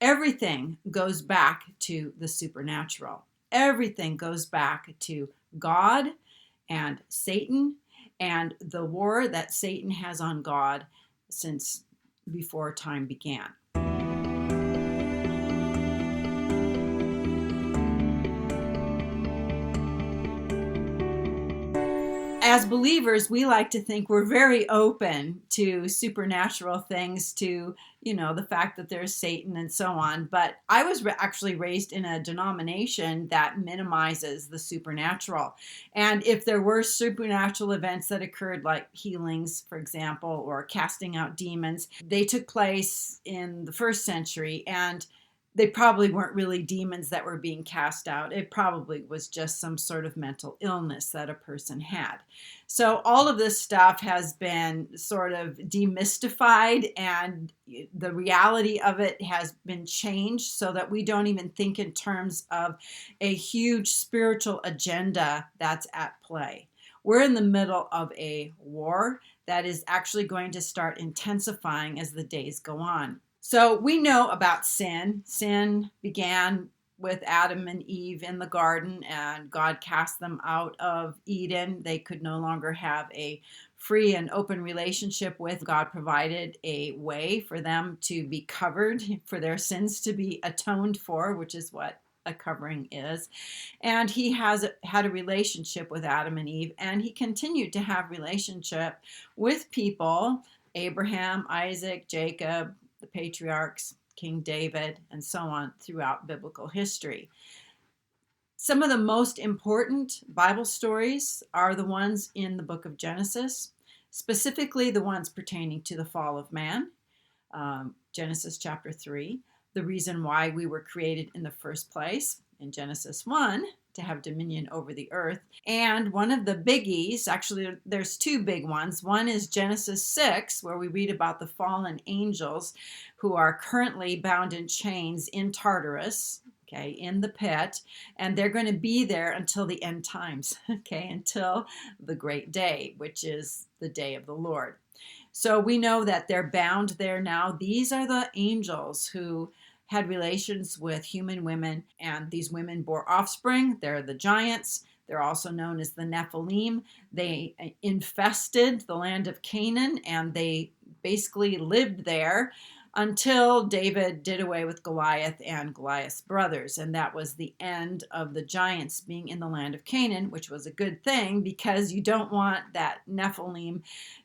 Everything goes back to the supernatural. Everything goes back to God and Satan and the war that Satan has on God since before time began. As believers, we like to think we're very open to supernatural things, to, the fact that there's Satan and so on. But I was actually raised in a denomination that minimizes the supernatural. And if there were supernatural events that occurred, like healings, for example, or casting out demons, they took place in the first century. And they probably weren't really demons that were being cast out. It probably was just some sort of mental illness that a person had. So all of this stuff has been sort of demystified, and the reality of it has been changed so that we don't even think in terms of a huge spiritual agenda that's at play. We're in the middle of a war that is actually going to start intensifying as the days go on. So we know about sin. Sin began with Adam and Eve in the garden, and God cast them out of Eden. They could no longer have a free and open relationship with God. Provided a way for them to be covered, for their sins to be atoned for, which is what a covering is. And he has had a relationship with Adam and Eve, and he continued to have relationship with people, Abraham, Isaac, Jacob, the patriarchs, King David, and so on throughout biblical history. Some of the most important Bible stories are the ones in the book of Genesis, specifically the ones pertaining to the fall of man, Genesis chapter 3, the reason why we were created in the first place in Genesis 1, to have dominion over the earth. And one of the biggies, actually there's two big ones. One is Genesis 6, where we read about the fallen angels who are currently bound in chains in Tartarus, in the pit, and they're going to be there until the end times, until the great day, which is the day of the Lord. So we know that they're bound there now. These are the angels who had relations with human women, and these women bore offspring. They're the giants. They're also known as the Nephilim. They infested the land of Canaan, and they basically lived there until David did away with Goliath and Goliath's brothers. And that was the end of the giants being in the land of Canaan, which was a good thing, because you don't want that Nephilim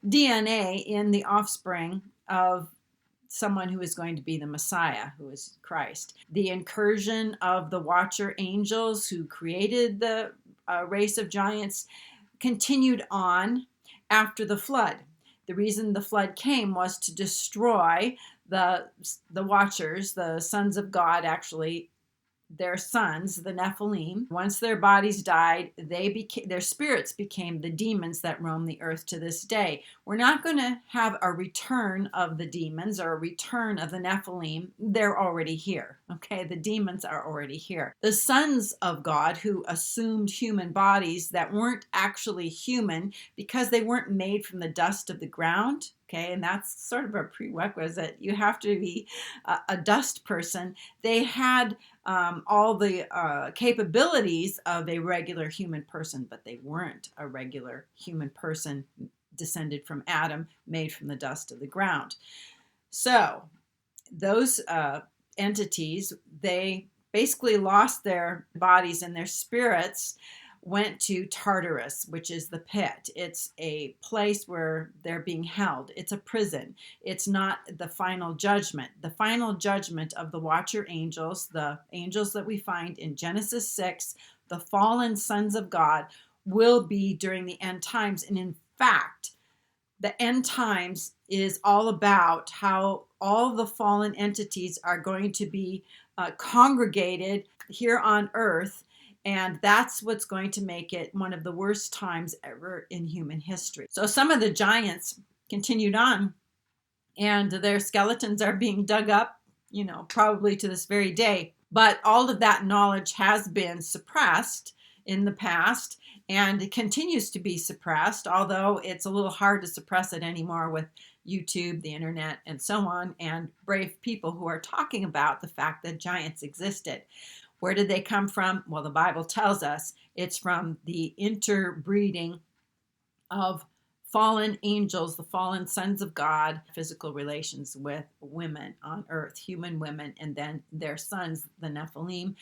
DNA in the offspring of someone who is going to be the Messiah, who is Christ. The incursion of the Watcher angels who created the race of giants continued on after the flood. The reason the flood came was to destroy the Watchers, the sons of God, actually their sons, the Nephilim. Once their bodies died, their spirits became the demons that roam the earth to this day. We're not going to have a return of the demons or a return of the Nephilim. They're already here. The demons are already here. The sons of God who assumed human bodies that weren't actually human because they weren't made from the dust of the ground. And that's sort of a prerequisite. You have to be a dust person. They had all the capabilities of a regular human person, but they weren't a regular human person descended from Adam, made from the dust of the ground. So those entities, they basically lost their bodies, and their spirits went to Tartarus, which is the pit. It's a place where they're being held. It's a prison. It's not the final judgment. The final judgment of the Watcher angels, the angels that we find in Genesis 6, the fallen sons of God, will be during the end times. And in fact, the end times is all about how all the fallen entities are going to be congregated here on earth. And that's what's going to make it one of the worst times ever in human history. So some of the giants continued on, and their skeletons are being dug up, probably to this very day. But all of that knowledge has been suppressed in the past, and it continues to be suppressed, although it's a little hard to suppress it anymore with, YouTube, the internet, and so on, and brave people who are talking about the fact that giants existed. Where did they come from? Well, the Bible tells us it's from the interbreeding of fallen angels, the fallen sons of God, physical relations with women on earth, human women, and then their sons, the Nephilim,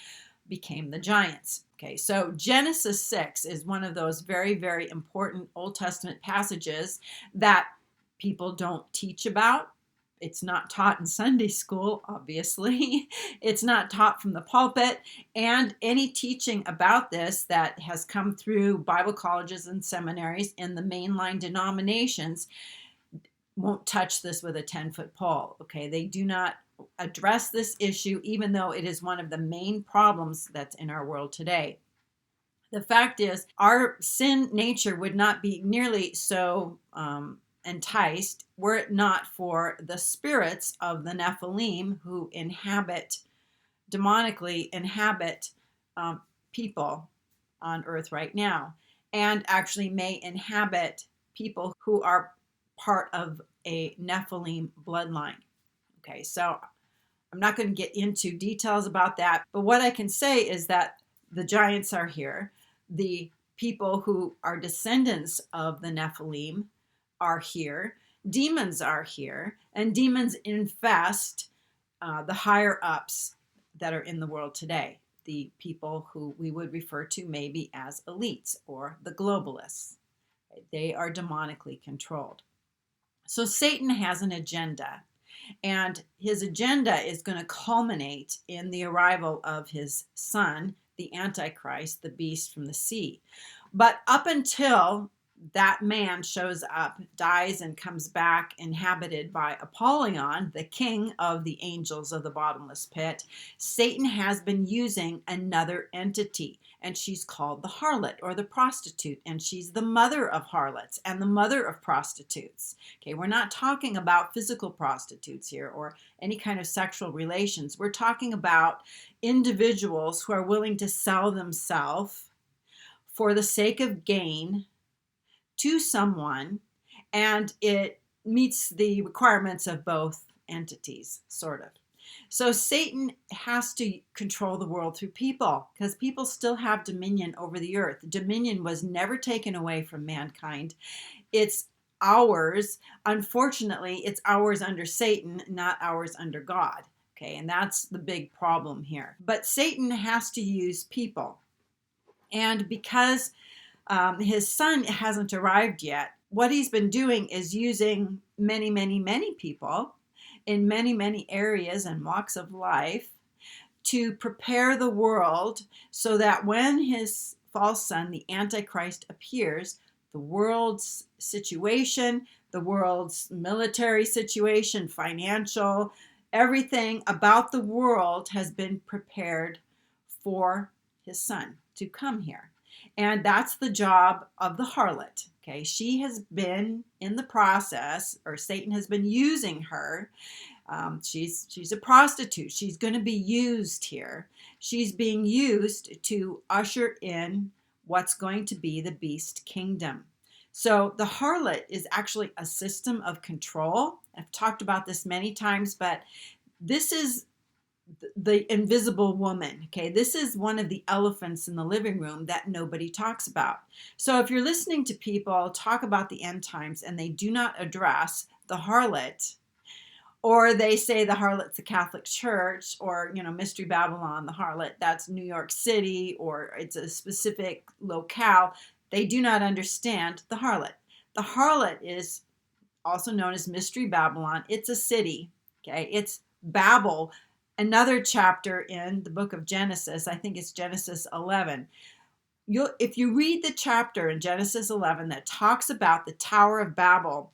became the giants. Okay, so Genesis 6 is one of those very, very important Old Testament passages that people don't teach about. It's not taught in Sunday school, obviously. It's not taught from the pulpit. And any teaching about this that has come through Bible colleges and seminaries in the mainline denominations won't touch this with a 10-foot pole. Okay, they do not address this issue, even though it is one of the main problems that's in our world today. The fact is, our sin nature would not be nearly so enticed were it not for the spirits of the Nephilim who demonically inhabit people on earth right now, and actually may inhabit people who are part of a Nephilim bloodline. Okay, so I'm not going to get into details about that, but what I can say is that the giants are here. The people who are descendants of the Nephilim are here. Demons are here, and demons infest the higher ups that are in the world today, the people who we would refer to maybe as elites or the globalists. They are demonically controlled. So Satan has an agenda, and his agenda is going to culminate in the arrival of his son, the Antichrist, the beast from the sea. But up until that man shows up, dies, and comes back inhabited by Apollyon, the king of the angels of the bottomless pit, Satan has been using another entity, and she's called the harlot or the prostitute, and she's the mother of harlots and the mother of prostitutes. Okay, we're not talking about physical prostitutes here or any kind of sexual relations. We're talking about individuals who are willing to sell themselves for the sake of gain to someone, and it meets the requirements of both entities, sort of. So Satan has to control the world through people, because people still have dominion over the earth. Dominion was never taken away from mankind. It's ours. Unfortunately, it's ours under Satan, not ours under God. Okay, and that's the big problem here. But Satan has to use people. And because his son hasn't arrived yet, what he's been doing is using many, many, many people in many, many areas and walks of life to prepare the world so that when his false son, the Antichrist, appears, the world's situation, the world's military situation, financial, everything about the world has been prepared for his son to come here. And that's the job of the harlot. Okay, she has been in the process, or Satan has been using her. She's a prostitute. She's going to be used here. She's being used to usher in what's going to be the beast kingdom. So the harlot is actually a system of control. I've talked about this many times, but this is the invisible woman. Okay, this is one of the elephants in the living room that nobody talks about. So if you're listening to people talk about the end times and they do not address the harlot, or they say the harlot's the Catholic Church, or Mystery Babylon, the harlot, that's New York City, or it's a specific locale, they do not understand the harlot. The harlot is also known as Mystery Babylon. It's a city. Okay, it's Babel. Another chapter in the book of Genesis, I think it's Genesis 11. If you read the chapter in Genesis 11 that talks about the Tower of Babel,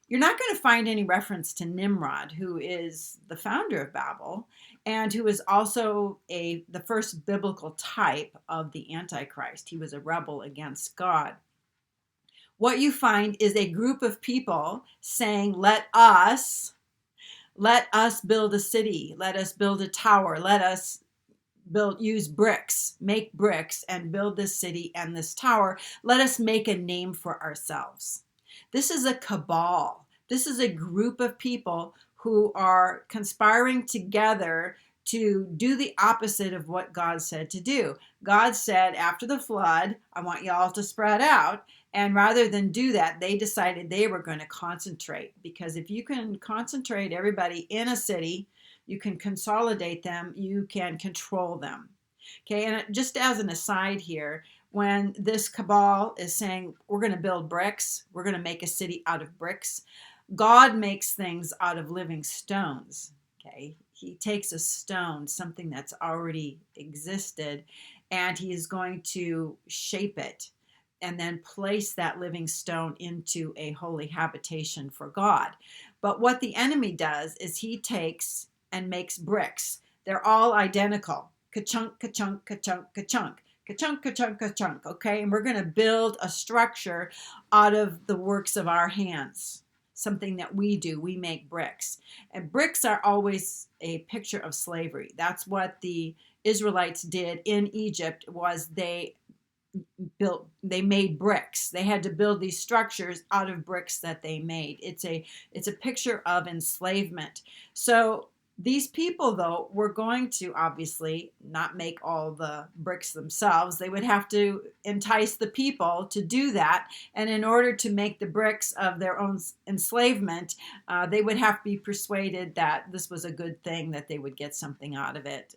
you're not going to find any reference to Nimrod, who is the founder of Babel, and who is also the first biblical type of the Antichrist. He was a rebel against God. What you find is a group of people saying, let us build a city. Let us build a tower. Let us use bricks, make bricks, and build this city and this tower. Let us make a name for ourselves. This is a cabal. This is a group of people who are conspiring together to do the opposite of what God said to do. God said after the flood, I want y'all to spread out. And rather than do that, they decided they were going to concentrate. Because if you can concentrate everybody in a city, you can consolidate them, you can control them. Okay, and just as an aside here, when this cabal is saying we're going to build bricks, we're going to make a city out of bricks, God makes things out of living stones. Okay, he takes a stone, something that's already existed, and he is going to shape it and then place that living stone into a holy habitation for God. But what the enemy does is he takes and makes bricks. They're all identical. Ka-chunk, ka-chunk, ka-chunk, ka-chunk. Ka-chunk, ka-chunk, ka-chunk. Okay, and we're going to build a structure out of the works of our hands. Something that we do. We make bricks. And bricks are always a picture of slavery. That's what the Israelites did in Egypt, was they made bricks. They had to build these structures out of bricks that they made. It's a picture of enslavement. So these people, though, were going to obviously not make all the bricks themselves. They would have to entice the people to do that. And in order to make the bricks of their own enslavement, they would have to be persuaded that this was a good thing, that they would get something out of it,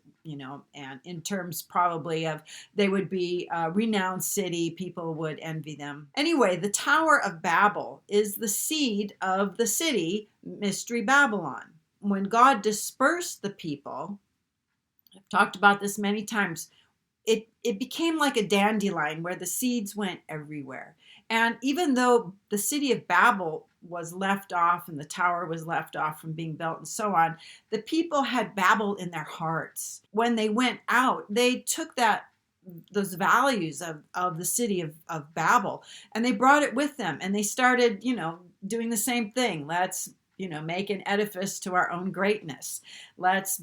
and in terms probably of they would be a renowned city, people would envy them. Anyway, the Tower of Babel is the seed of the city, Mystery Babylon. When God dispersed the people, I've talked about this many times, it became like a dandelion where the seeds went everywhere. And even though the city of Babel was left off and the tower was left off from being built and so on, the people had Babel in their hearts. When they went out, they took those values of the city of Babel, and they brought it with them, and they started, doing the same thing. Let's make an edifice to our own greatness. Let's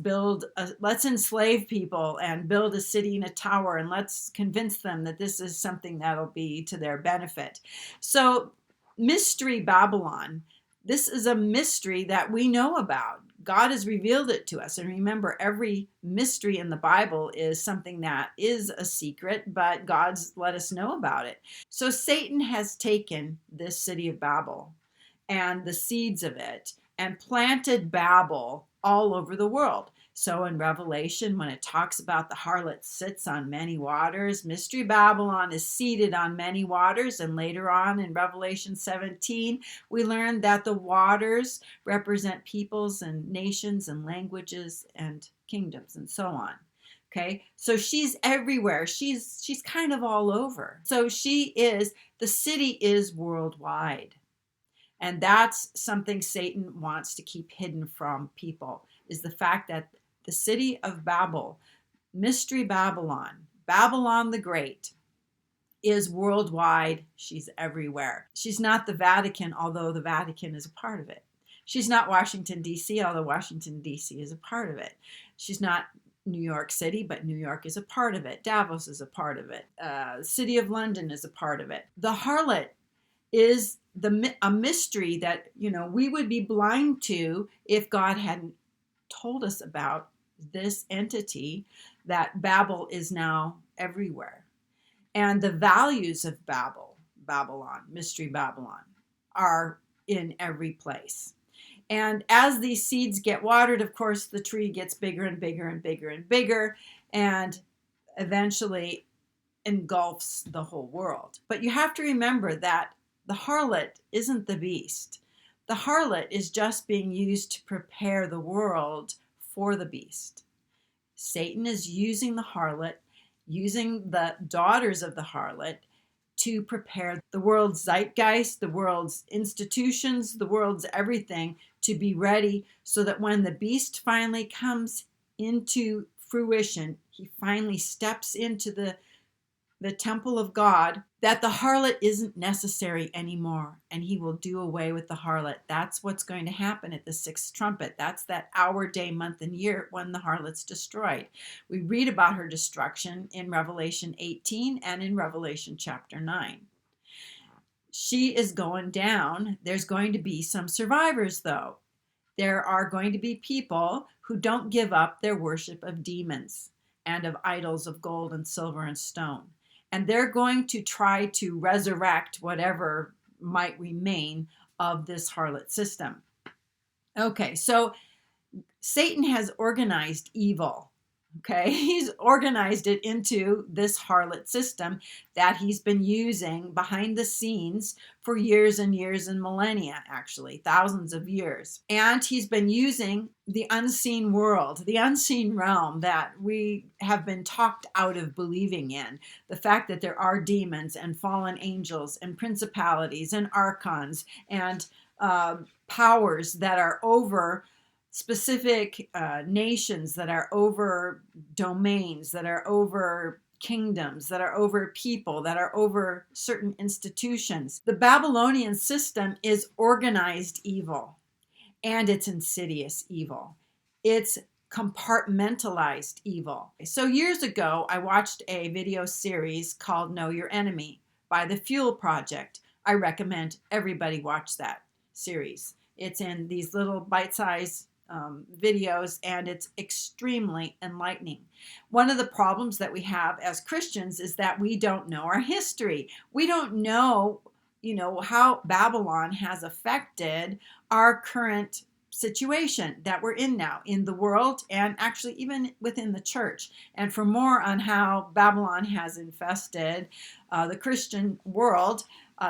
enslave people and build a city and a tower, and let's convince them that this is something that'll be to their benefit. So Mystery Babylon, this is a mystery that we know about. God has revealed it to us. And remember, every mystery in the Bible is something that is a secret, but God's let us know about it. So Satan has taken this city of Babel and the seeds of it and planted Babel all over the world. So in Revelation, when it talks about the harlot sits on many waters, Mystery Babylon is seated on many waters. And later on in Revelation 17, we learn that the waters represent peoples and nations and languages and kingdoms and so on. Okay, so she's everywhere. She's kind of all over. So the city is worldwide. And that's something Satan wants to keep hidden from people, is the fact that the city of Babel, Mystery Babylon, Babylon the Great, is worldwide. She's everywhere. She's not the Vatican, although the Vatican is a part of it. She's not Washington, D.C., although Washington, D.C. is a part of it. She's not New York City, but New York is a part of it. Davos is a part of it. City of London is a part of it. The harlot is a mystery that we would be blind to if God hadn't told us about this entity, that Babel is now everywhere. And the values of Babylon, Mystery Babylon, are in every place. And as these seeds get watered, of course, the tree gets bigger and bigger and bigger and bigger, and eventually engulfs the whole world. But you have to remember that the harlot isn't the beast. The harlot is just being used to prepare the world for the beast. Satan is using the harlot, using the daughters of the harlot to prepare the world's zeitgeist, the world's institutions, the world's everything to be ready, so that when the beast finally comes into fruition, he finally steps into the temple of God, that the harlot isn't necessary anymore, and he will do away with the harlot. That's what's going to happen at the sixth trumpet. That's that hour, day, month, and year when the harlot's destroyed. We read about her destruction in Revelation 18 and in Revelation chapter 9. she is going down. There's going to be some survivors, though. There are going to be people who don't give up their worship of demons and of idols of gold and silver and stone. And they're going to try to resurrect whatever might remain of this harlot system. Okay, so Satan has organized evil. Okay, he's organized it into this harlot system that he's been using behind the scenes for years and years and millennia, actually, thousands of years. And he's been using the unseen world, the unseen realm that we have been talked out of believing in. The fact that there are demons and fallen angels and principalities and archons and powers that are over specific nations, that are over domains, that are over kingdoms, that are over people, that are over certain institutions. The Babylonian system is organized evil, and it's insidious evil. It's compartmentalized evil. So years ago, I watched a video series called Know Your Enemy by the Fuel Project. I recommend everybody watch that series. It's in these little bite-sized videos, and it's extremely enlightening. One of the problems that we have as Christians is that we don't know our history. We don't know, how Babylon has affected our current situation that we're in now in the world, and actually even within the church. And for more on how Babylon has infested the Christian world,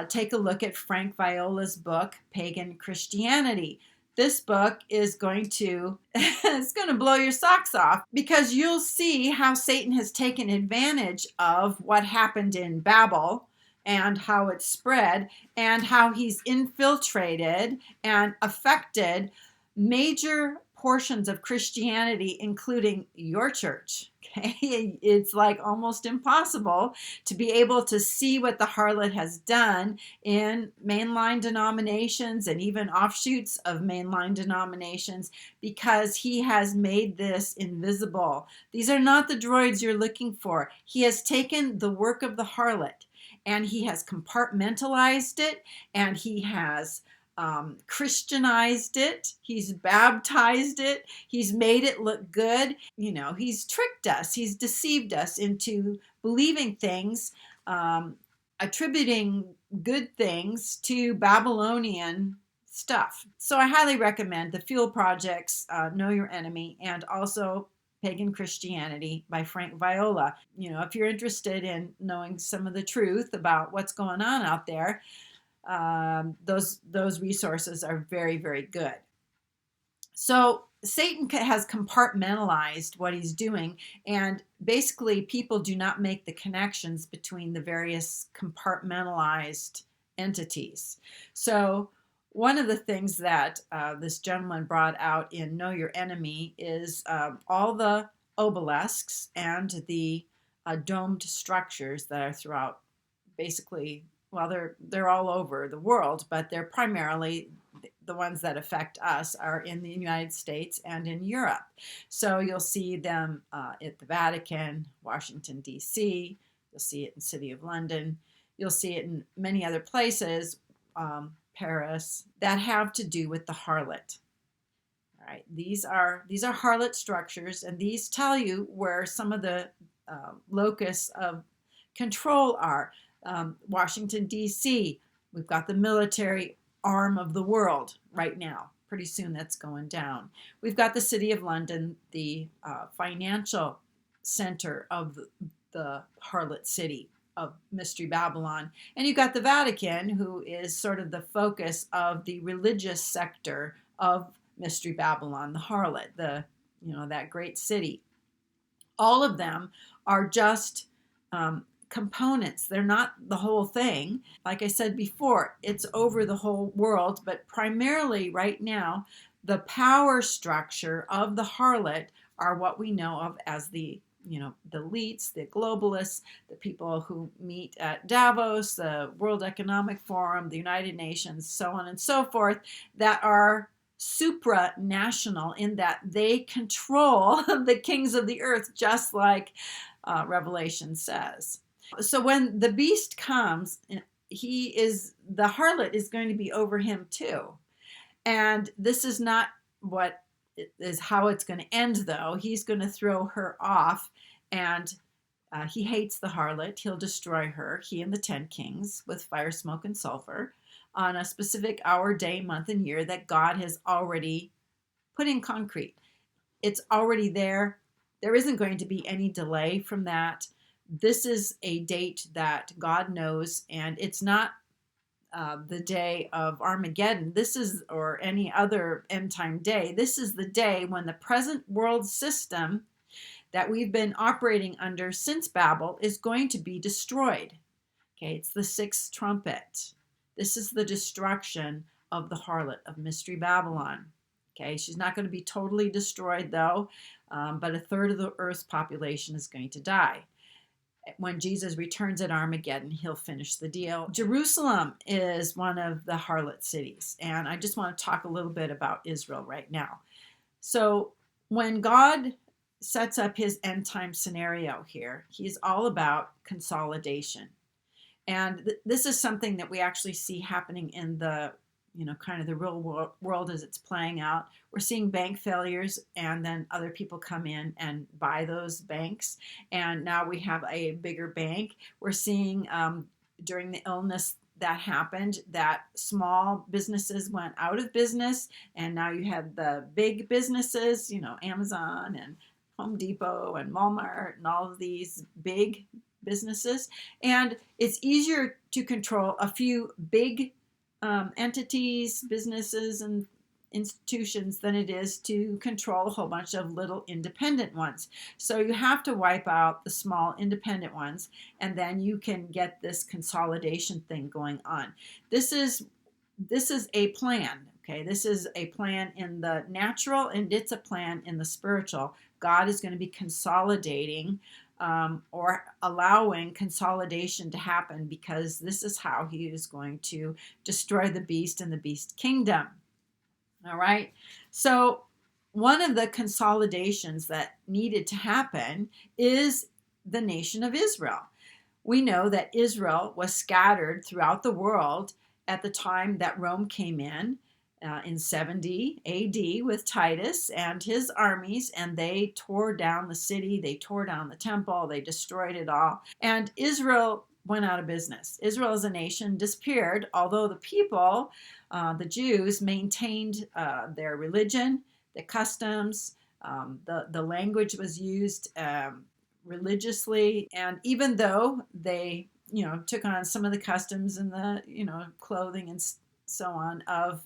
take a look at Frank Viola's book, Pagan Christianity. This book is going to it's going to blow your socks off, because you'll see how Satan has taken advantage of what happened in Babel and how it spread, and how he's infiltrated and affected major portions of Christianity, including your church. Okay, it's like almost impossible to be able to see what the harlot has done in mainline denominations and even offshoots of mainline denominations, because he has made this invisible. These are not the droids you're looking for. He has taken the work of the harlot and he has compartmentalized it, and he has Christianized it. He's baptized it. He's made it look good. He's tricked us. He's deceived us into believing things, attributing good things to Babylonian stuff. So I highly recommend the Fuel Project's Know Your Enemy, and also Pagan Christianity by Frank Viola. If you're interested in knowing some of the truth about what's going on out there, those resources are very, very good. So Satan has compartmentalized what he's doing, and basically people do not make the connections between the various compartmentalized entities. So one of the things that this gentleman brought out in Know Your Enemy is all the obelisks and the domed structures that are throughout, basically, well, they're all over the world, but they're primarily the ones that affect us are in the United States and in Europe. So you'll see them at the Vatican, Washington, D.C. You'll see it in the City of London. You'll see it in many other places, Paris, that have to do with the harlot. All right, these are harlot structures, and these tell you where some of the locus of control are. Washington, D.C., we've got the military arm of the world right now. Pretty soon that's going down. We've got the City of London, the financial center of the harlot city of Mystery Babylon. And you've got the Vatican, who is sort of the focus of the religious sector of Mystery Babylon, the harlot, that great city. All of them are just components. They're not the whole thing. Like I said before, it's over the whole world, but primarily right now, the power structure of the harlot are what we know of as the elites, the globalists, the people who meet at Davos, the World Economic Forum, the United Nations, so on and so forth, that are supranational in that they control the kings of the earth, just like Revelation says. So when the beast comes the harlot is going to be over him too. And this is not what is how it's going to end, though. He's going to throw her off, and he hates the harlot. He'll destroy her, he and the 10 kings, with fire, smoke, and sulfur on a specific hour, day, month, and year that God has already put in concrete. It's already there. There isn't going to be any delay from that. This is a date that God knows, and it's not the day of Armageddon. This is, or any other end time day. This is the day when the present world system that we've been operating under since Babel is going to be destroyed. Okay, it's the sixth trumpet. This is the destruction of the harlot of Mystery Babylon. Okay, she's not going to be totally destroyed, though, but a third of the earth's population is going to die. When Jesus returns at Armageddon, he'll finish the deal. Jerusalem is one of the harlot cities, and I just want to talk a little bit about Israel right now. So when God sets up his end time scenario here, he's all about consolidation. And this is something that we actually see happening in the kind of the real world as it's playing out. We're seeing bank failures, and then other people come in and buy those banks. And now we have a bigger bank. We're seeing during the illness that happened, that small businesses went out of business, and now you have the big businesses, Amazon and Home Depot and Walmart and all of these big businesses. And it's easier to control a few big entities, businesses, and institutions than it is to control a whole bunch of little independent ones. So you have to wipe out the small independent ones, and then you can get this consolidation thing going on. This is a plan. Okay, this is a plan in the natural, and it's a plan in the spiritual. God is going to be consolidating or allowing consolidation to happen, because this is how he is going to destroy the beast and the beast kingdom. All right. So one of the consolidations that needed to happen is the nation of Israel. We know that Israel was scattered throughout the world at the time that Rome came in 70 AD with Titus and his armies, and they tore down the city, they tore down the temple, they destroyed it all, and Israel went out of business. Israel as a nation disappeared, although the people, the Jews, maintained their religion, the customs, the language was used religiously, and even though they took on some of the customs and the clothing and so on of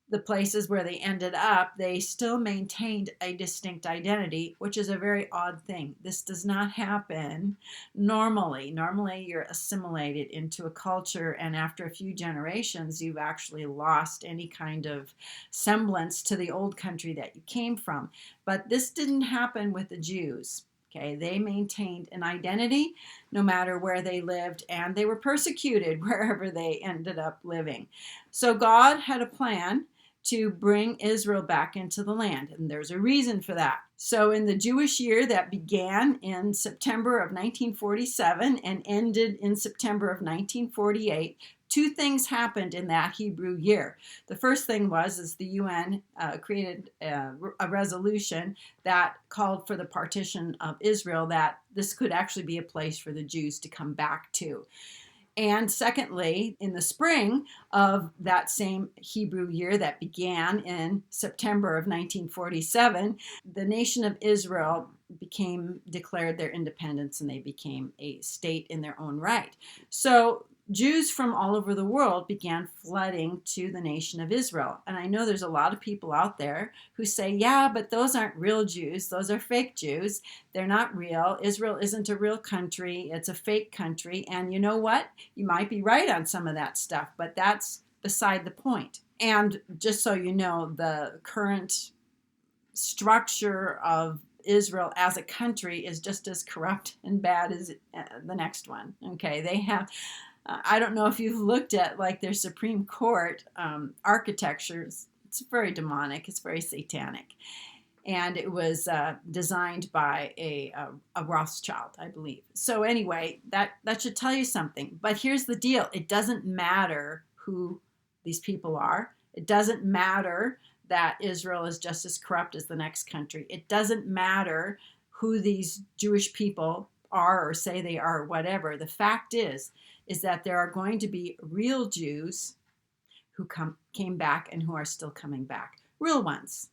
the places where they ended up, they still maintained a distinct identity, which is a very odd thing. This does not happen normally. Normally, you're assimilated into a culture, and after a few generations, you've actually lost any kind of semblance to the old country that you came from. But this didn't happen with the Jews. Okay, they maintained an identity no matter where they lived, and they were persecuted wherever they ended up living. So God had a plan to bring Israel back into the land, and there's a reason for that. So in the Jewish year that began in September of 1947 and ended in September of 1948, two things happened in that Hebrew year. The first thing is the UN created a resolution that called for the partition of Israel, that this could actually be a place for the Jews to come back to. And secondly, in the spring of that same Hebrew year that began in September of 1947, the nation of Israel declared their independence, and they became a state in their own right. So Jews from all over the world began flooding to the nation of Israel. And I know there's a lot of people out there who say, yeah, but those aren't real Jews. Those are fake Jews. They're not real. Israel isn't a real country. It's a fake country. And you know what? You might be right on some of that stuff, but that's beside the point. And just so you know, the current structure of Israel as a country is just as corrupt and bad as the next one. Okay, they have... I don't know if you've looked at their Supreme Court architecture. It's very demonic. It's very satanic. and it was designed by a Rothschild, I believe. So anyway, that should tell you something. But here's the deal: it doesn't matter who these people are. It doesn't matter that Israel is just as corrupt as the next country. It doesn't matter who these Jewish people are or say they are or whatever. The fact is that there are going to be real Jews who came back and who are still coming back. Real ones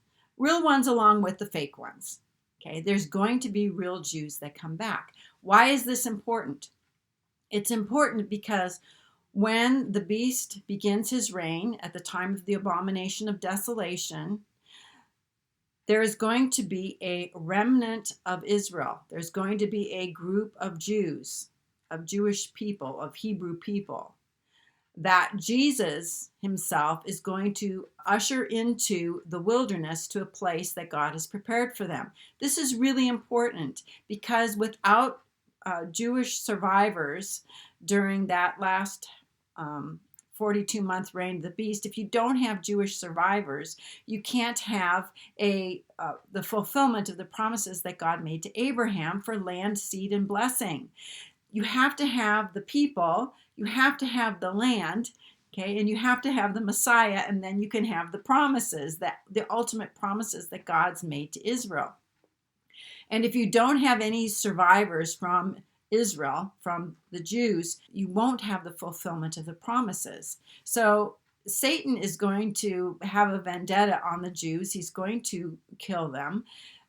along with the fake ones. Okay, there's going to be real Jews that come back. Why is this important? It's important because when the beast begins his reign at the time of the abomination of desolation, there is going to be a remnant of Israel. There's going to be a group of Jews, of Jewish people, of Hebrew people, that Jesus himself is going to usher into the wilderness, to a place that God has prepared for them. This is really important because without Jewish survivors during that last 42-month reign of the beast, if you don't have Jewish survivors, you can't have the fulfillment of the promises that God made to Abraham for land, seed, and blessing. You have to have the people, you have to have the land, okay, and you have to have the Messiah, and then you can have the promises, the ultimate promises that God's made to Israel. And if you don't have any survivors from Israel, from the Jews, you won't have the fulfillment of the promises. So Satan is going to have a vendetta on the Jews. He's going to kill them.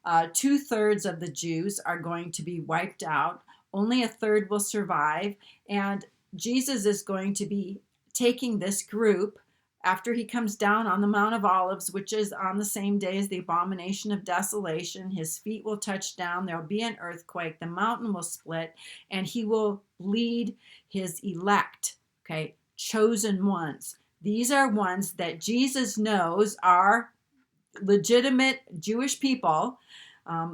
2/3 of the Jews are going to be wiped out. Only 1/3 will survive. And Jesus is going to be taking this group after he comes down on the Mount of Olives, which is on the same day as the abomination of desolation. His feet will touch down. There will be an earthquake. The mountain will split, and he will lead his elect, okay, chosen ones. These are ones that Jesus knows are legitimate Jewish people,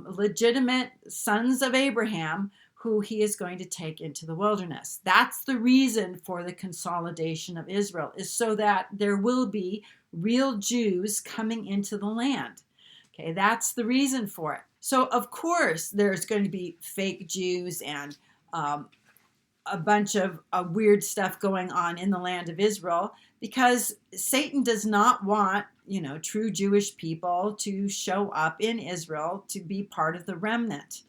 legitimate sons of Abraham, who he is going to take into the wilderness. That's the reason for the consolidation of Israel, is so that there will be real Jews coming into the land. Okay, that's the reason for it. So, of course, there's going to be fake Jews and a bunch of weird stuff going on in the land of Israel, because Satan does not want, true Jewish people to show up in Israel to be part of the remnant.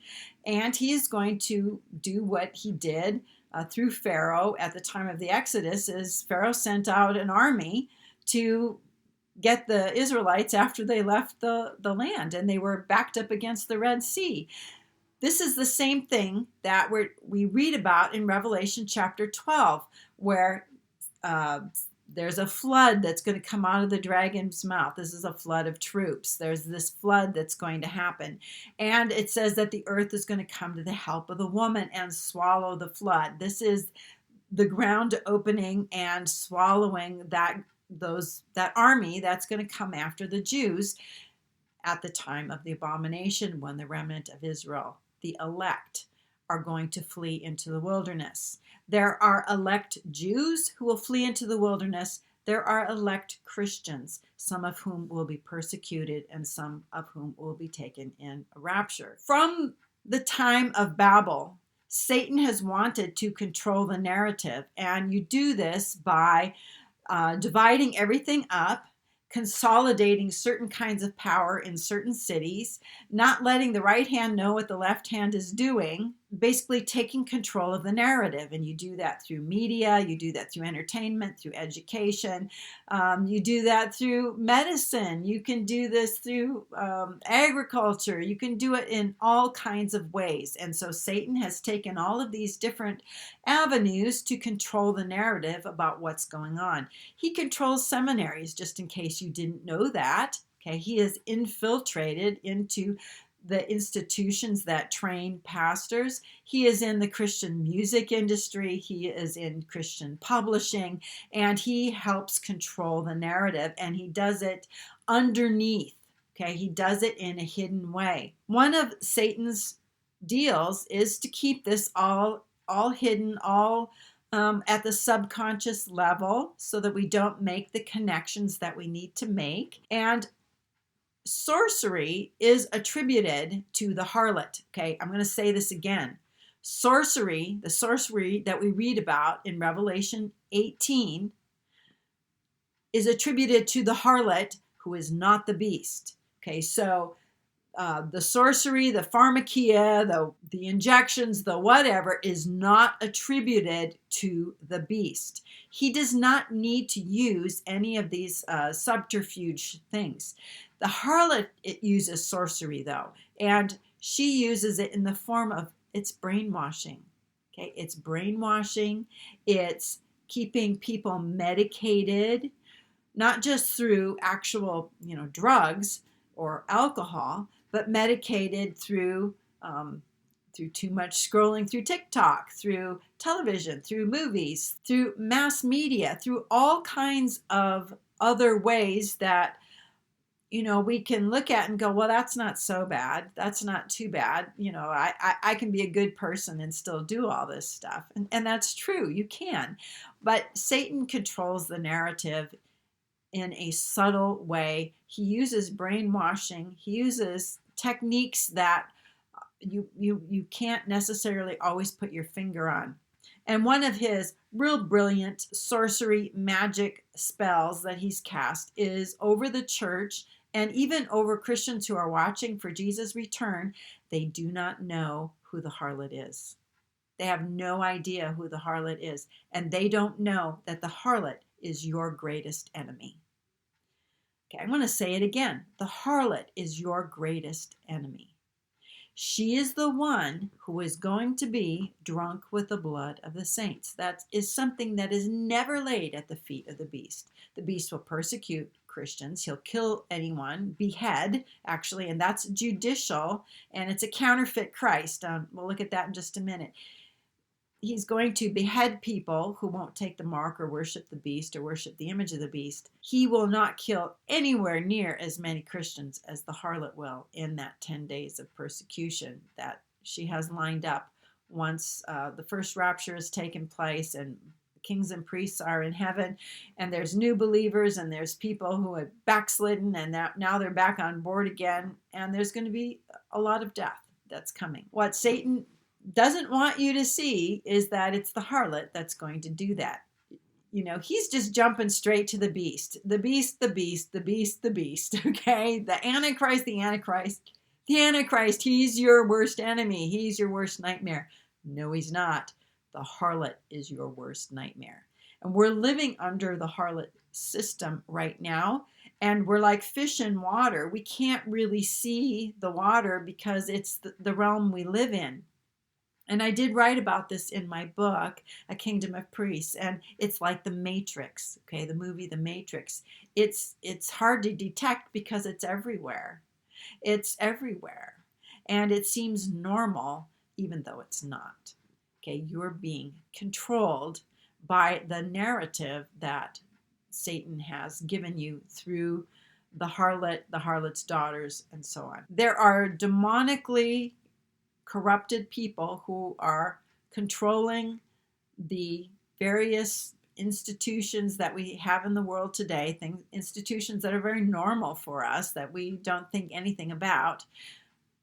And he is going to do what he did through Pharaoh at the time of the Exodus, is Pharaoh sent out an army to get the Israelites after they left the land, and they were backed up against the Red Sea. This is the same thing that we read about in Revelation chapter 12, where there's a flood that's going to come out of the dragon's mouth. This is a flood of troops. There's this flood that's going to happen. And it says that the earth is going to come to the help of the woman and swallow the flood. This is the ground opening and swallowing that army that's going to come after the Jews at the time of the abomination, when the remnant of Israel, the elect, are going to flee into the wilderness. There are elect Jews who will flee into the wilderness. There are elect Christians, some of whom will be persecuted and some of whom will be taken in a rapture. From the time of Babel, Satan has wanted to control the narrative, and you do this by dividing everything up, consolidating certain kinds of power in certain cities, not letting the right hand know what the left hand is doing, basically taking control of the narrative. And you do that through media, you do that through entertainment, through education, you do that through medicine, you can do this through agriculture, you can do it in all kinds of ways. And so Satan has taken all of these different avenues to control the narrative about what's going on. He controls seminaries, just in case you didn't know that. Okay, he has infiltrated into the institutions that train pastors. He is in the Christian music industry. He is in Christian publishing, and he helps control the narrative, and he does it underneath. Okay, he does it in a hidden way. One of Satan's deals is to keep this all hidden, all at the subconscious level, so that we don't make the connections that we need to make. And sorcery is attributed to the harlot. Okay, I'm going to say this again. Sorcery, the sorcery that we read about in Revelation 18, is attributed to the harlot, who is not the beast. Okay, so the sorcery, the pharmakia, the injections, the whatever is not attributed to the beast. He does not need to use any of these subterfuge things. The harlot, it uses sorcery though, and she uses it in the form of it's brainwashing. Okay, it's brainwashing. It's keeping people medicated, not just through actual, drugs or alcohol, but medicated through too much scrolling through TikTok, through television, through movies, through mass media, through all kinds of other ways that we can look at and go, well, that's not so bad. That's not too bad. I can be a good person and still do all this stuff. And that's true. You can. But Satan controls the narrative in a subtle way. He uses brainwashing. He uses techniques that you can't necessarily always put your finger on. And one of his real brilliant sorcery magic spells that he's cast is over the church and even over Christians who are watching for Jesus' return. They do not know who the harlot is. They have no idea who the harlot is, and they don't know that the harlot is your greatest enemy. Okay, I'm going to say it again. The harlot is your greatest enemy. She is the one who is going to be drunk with the blood of the saints. That is something that is never laid at the feet of the beast. The beast will persecute Christians. He'll kill anyone, behead, actually, and that's judicial, and it's a counterfeit Christ. We'll look at that in just a minute. He's going to behead people who won't take the mark or worship the beast or worship the image of the beast. He will not kill anywhere near as many Christians as the harlot will in that 10 days of persecution that she has lined up once the first rapture has taken place and kings and priests are in heaven, and there's new believers and there's people who have backslidden and now they're back on board again, and there's going to be a lot of death that's coming. What Satan doesn't want you to see is that it's the harlot that's going to do that. He's just jumping straight to the beast. The beast, the beast, the beast, the beast, okay? The Antichrist, the Antichrist, the Antichrist. He's your worst enemy. He's your worst nightmare. No, he's not. The harlot is your worst nightmare. And we're living under the harlot system right now. And we're like fish in water. We can't really see the water because it's the realm we live in. And I did write about this in my book, A Kingdom of Priests, and it's like the Matrix, okay, the movie The Matrix. It's hard to detect because it's everywhere. It's everywhere. And it seems normal, even though it's not. Okay, you're being controlled by the narrative that Satan has given you through the harlot, the harlot's daughters, and so on. There are demonically corrupted people who are controlling the various institutions that we have in the world today, institutions that are very normal for us that we don't think anything about.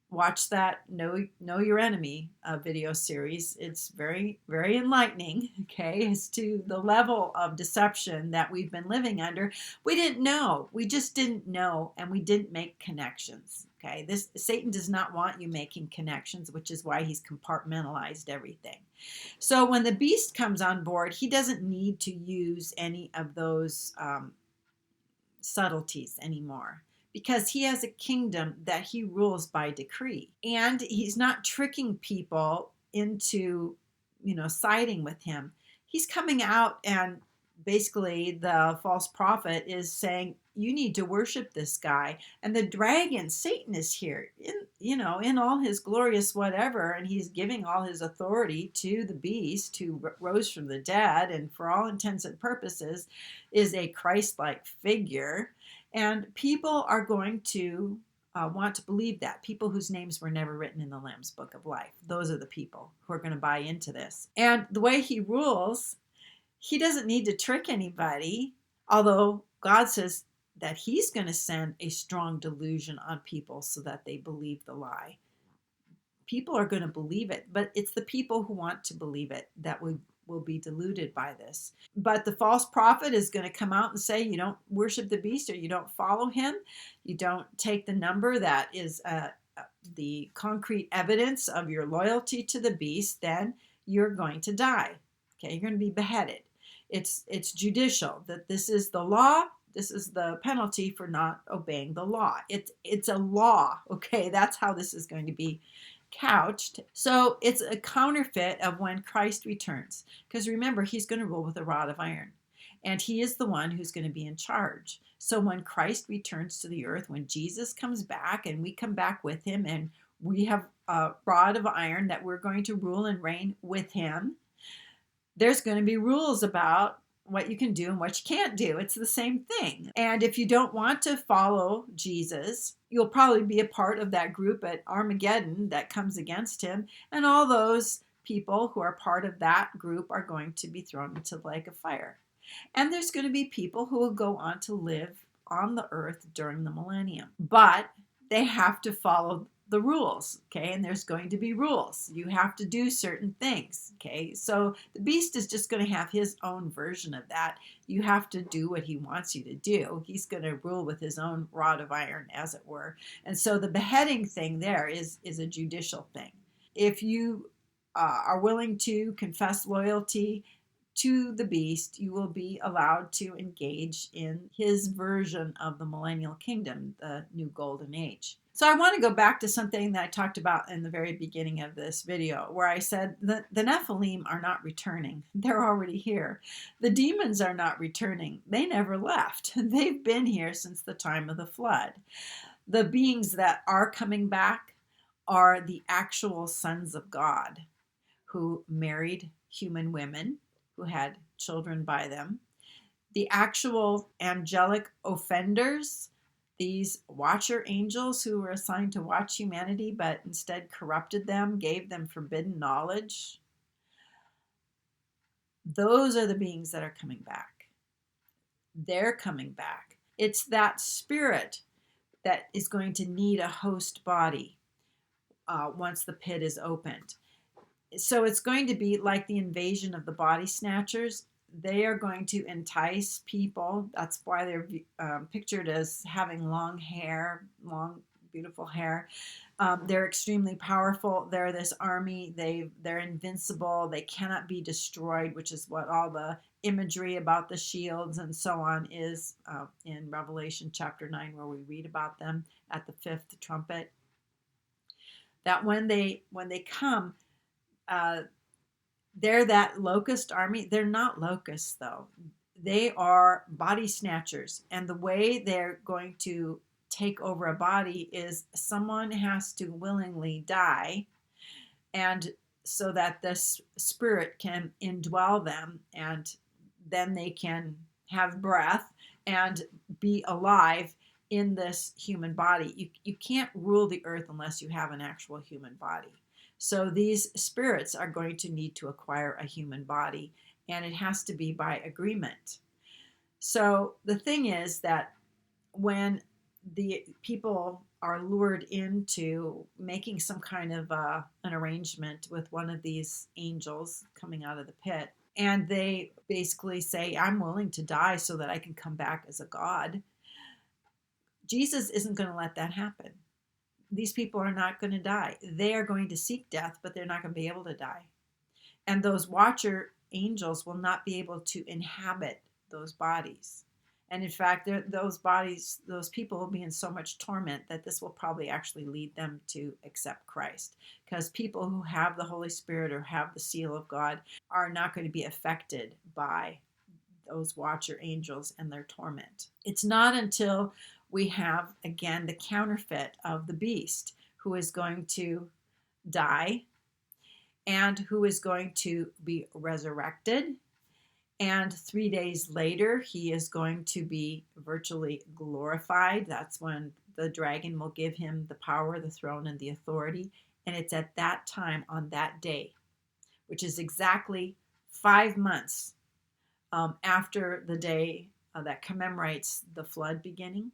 Watch that Know Your Enemy video series. It's very, very enlightening, okay, as to the level of deception that we've been living under. We didn't know. We just didn't know, and we didn't make connections, okay? Satan does not want you making connections, which is why he's compartmentalized everything. So when the beast comes on board, he doesn't need to use any of those subtleties anymore, because he has a kingdom that he rules by decree. And he's not tricking people into, siding with him. He's coming out, and basically the false prophet is saying, you need to worship this guy. And the dragon, Satan, is here in all his glorious whatever, and he's giving all his authority to the beast who rose from the dead, and for all intents and purposes is a Christ-like figure. And people are going to want to believe that. People whose names were never written in the Lamb's Book of Life. Those are the people who are going to buy into this. And the way he rules, he doesn't need to trick anybody. Although God says, that he's going to send a strong delusion on people so that they believe the lie. People are going to believe it, but it's the people who want to believe it that will be deluded by this. But the false prophet is going to come out and say, you don't worship the beast, or you don't follow him, you don't take the number that is the concrete evidence of your loyalty to the beast, then you're going to die. Okay, you're going to be beheaded. It's judicial, that this is the law. This is the penalty for not obeying the law. It's a law. Okay, that's how this is going to be couched. So it's a counterfeit of when Christ returns. Because remember, he's going to rule with a rod of iron. And he is the one who's going to be in charge. So when Christ returns to the earth, when Jesus comes back and we come back with him, and we have a rod of iron that we're going to rule and reign with him, there's going to be rules about what you can do and what you can't do. It's the same thing. And if you don't want to follow Jesus, you'll probably be a part of that group at Armageddon that comes against him. And all those people who are part of that group are going to be thrown into the lake of fire. And there's going to be people who will go on to live on the earth during the millennium. But they have to follow the rules, okay? And there's going to be rules. You have to do certain things, okay? So the beast is just going to have his own version of that. You have to do what he wants you to do. He's going to rule with his own rod of iron, as it were. And so the beheading thing there is a judicial thing. If you are willing to confess loyalty to the beast, you will be allowed to engage in his version of the millennial kingdom, the new golden age. So I want to go back to something that I talked about in the very beginning of this video, where I said the Nephilim are not returning. They're already here. The demons are not returning. They never left. They've been here since the time of the flood. The beings that are coming back are the actual sons of God who married human women, who had children by them. The actual angelic offenders, these watcher angels who were assigned to watch humanity but instead corrupted them, gave them forbidden knowledge. Those are the beings that are coming back. They're coming back. It's that spirit that is going to need a host body once the pit is opened. So it's going to be like the invasion of the body snatchers. They are going to entice people. That's why they're pictured as having long hair, long, beautiful hair. They're extremely powerful. They're this army. They're invincible. They cannot be destroyed, which is what all the imagery about the shields and so on is in Revelation chapter 9, where we read about them at the fifth trumpet. That when they come, they're that locust army. They're not locusts, though. They are body snatchers. And the way they're going to take over a body is someone has to willingly die, and so that this spirit can indwell them, and then they can have breath and be alive in this human body. You can't rule the earth unless you have an actual human body. So these spirits are going to need to acquire a human body, and it has to be by agreement. So the thing is that when the people are lured into making some kind of an arrangement with one of these angels coming out of the pit, and they basically say, I'm willing to die so that I can come back as a god, Jesus isn't going to let that happen. These people are not going to die. They are going to seek death, but they're not going to be able to die. And those watcher angels will not be able to inhabit those bodies. And in fact, those bodies, those people will be in so much torment that this will probably actually lead them to accept Christ. Because people who have the Holy Spirit or have the seal of God are not going to be affected by those watcher angels and their torment. It's not until we have, again, the counterfeit of the beast, who is going to die and who is going to be resurrected. And 3 days later, he is going to be virtually glorified. That's when the dragon will give him the power, the throne, and the authority. And it's at that time, on that day, which is exactly 5 months after the day that commemorates the flood beginning.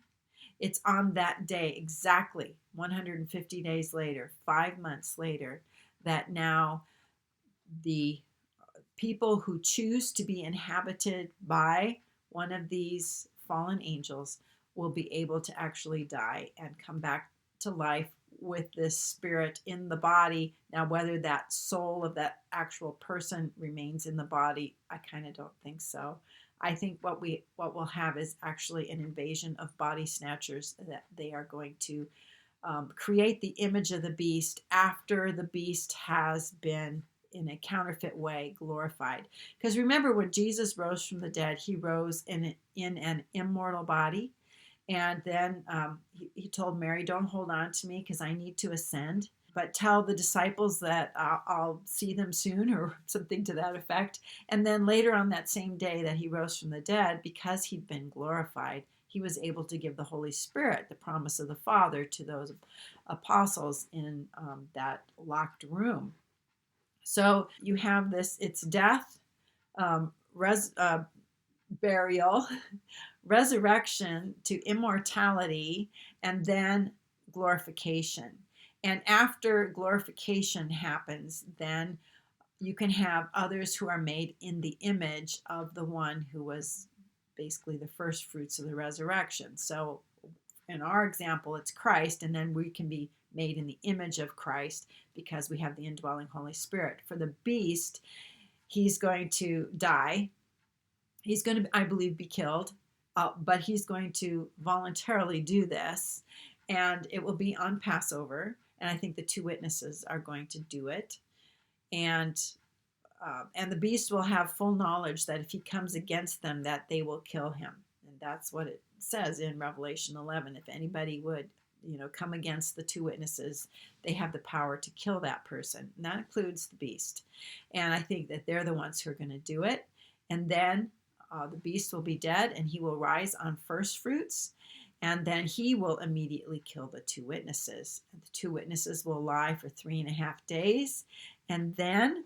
It's on that day, exactly 150 days later, 5 months later, that now the people who choose to be inhabited by one of these fallen angels will be able to actually die and come back to life with this spirit in the body. Now, whether that soul of that actual person remains in the body, I kind of don't think so. I think what we'll have is actually an invasion of body snatchers, that they are going to create the image of the beast after the beast has been in a counterfeit way glorified. Because remember, when Jesus rose from the dead, he rose in an immortal body. And then he told Mary, don't hold on to me because I need to ascend, but tell the disciples that I'll see them soon, or something to that effect. And then later on that same day that he rose from the dead, because he'd been glorified, he was able to give the Holy Spirit, the promise of the Father, to those apostles in that locked room. So you have this, it's death, burial, resurrection to immortality, and then glorification. And after glorification happens, then you can have others who are made in the image of the one who was basically the first fruits of the resurrection. So in our example, it's Christ, and then we can be made in the image of Christ because we have the indwelling Holy Spirit. For the beast, he's going to die. He's going to, I believe, be killed, but he's going to voluntarily do this, and it will be on Passover. And I think the two witnesses are going to do it, and the beast will have full knowledge that if he comes against them, that they will kill him. And that's what it says in Revelation 11. If anybody would, come against the two witnesses, they have the power to kill that person. And that includes the beast. And I think that they're the ones who are going to do it. And then the beast will be dead, and he will rise on first fruits. And then he will immediately kill the two witnesses. And the two witnesses will lie for 3.5 days. And then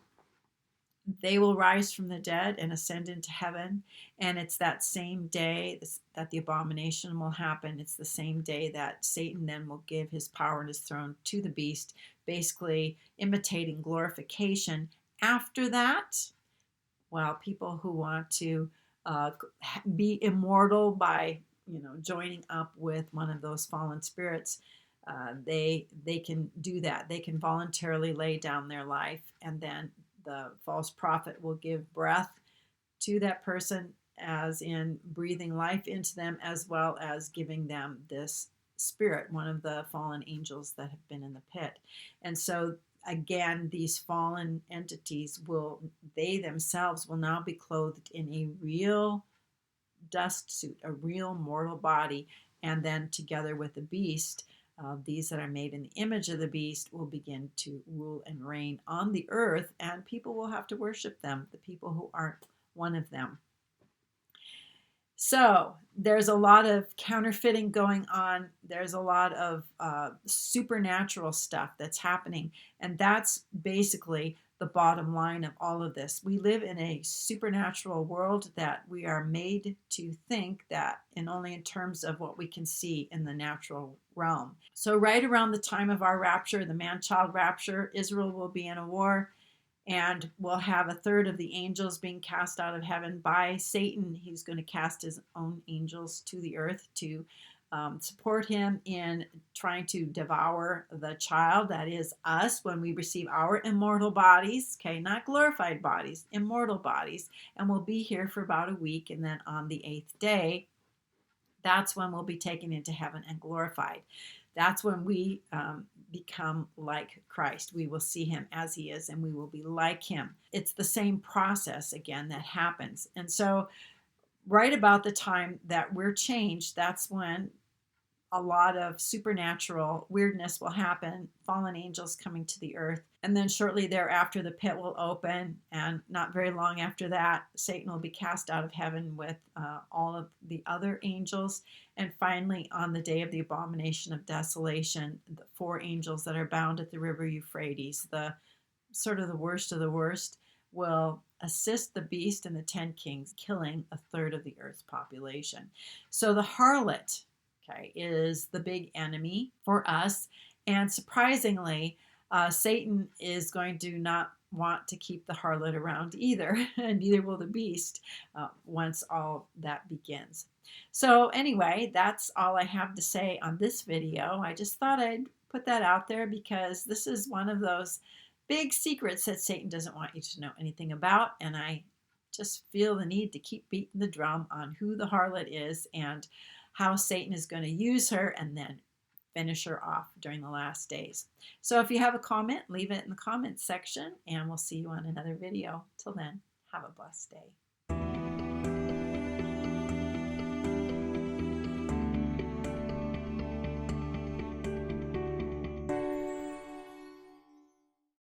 they will rise from the dead and ascend into heaven. And it's that same day that the abomination will happen. It's the same day that Satan then will give his power and his throne to the beast, basically imitating glorification. After that, well, people who want to be immortal by joining up with one of those fallen spirits, they can do that. They can voluntarily lay down their life, and then the false prophet will give breath to that person, as in breathing life into them, as well as giving them this spirit, one of the fallen angels that have been in the pit. And so again, these fallen entities they themselves will now be clothed in a real dust suit, a real mortal body, and then together with the beast, these that are made in the image of the beast will begin to rule and reign on the earth, and people will have to worship them, the people who aren't one of them. So there's a lot of counterfeiting going on. There's a lot of supernatural stuff that's happening, and that's basically the bottom line of all of this. We live in a supernatural world that we are made to think that, and only in terms of what we can see in the natural realm. So right around the time of our rapture, the man-child rapture, Israel will be in a war, and we'll have 1/3 of the angels being cast out of heaven by Satan. He's going to cast his own angels to the earth to support him in trying to devour the child, that is us, when we receive our immortal bodies, okay, not glorified bodies, immortal bodies, and we'll be here for about a week, and then on the 8th day, that's when we'll be taken into heaven and glorified. That's when we become like Christ. We will see him as he is, and we will be like him. It's the same process again that happens. And so right about the time that we're changed, that's when a lot of supernatural weirdness will happen, fallen angels coming to the earth. And then shortly thereafter, the pit will open. And not very long after that, Satan will be cast out of heaven with all of the other angels. And finally, on the day of the abomination of desolation, the 4 angels that are bound at the river Euphrates, the sort of the worst of the worst, will assist the beast and the 10 kings, killing a third of the earth's population. So the harlot, okay, is the big enemy for us. And surprisingly, Satan is going to not want to keep the harlot around either, and neither will the beast once all that begins. So anyway, that's all I have to say on this video. I just thought I'd put that out there because this is one of those big secrets that Satan doesn't want you to know anything about, and I just feel the need to keep beating the drum on who the harlot is and how Satan is going to use her and then finish her off during the last days. So if you have a comment, leave it in the comments section, and we'll see you on another video. Till then, have a blessed day.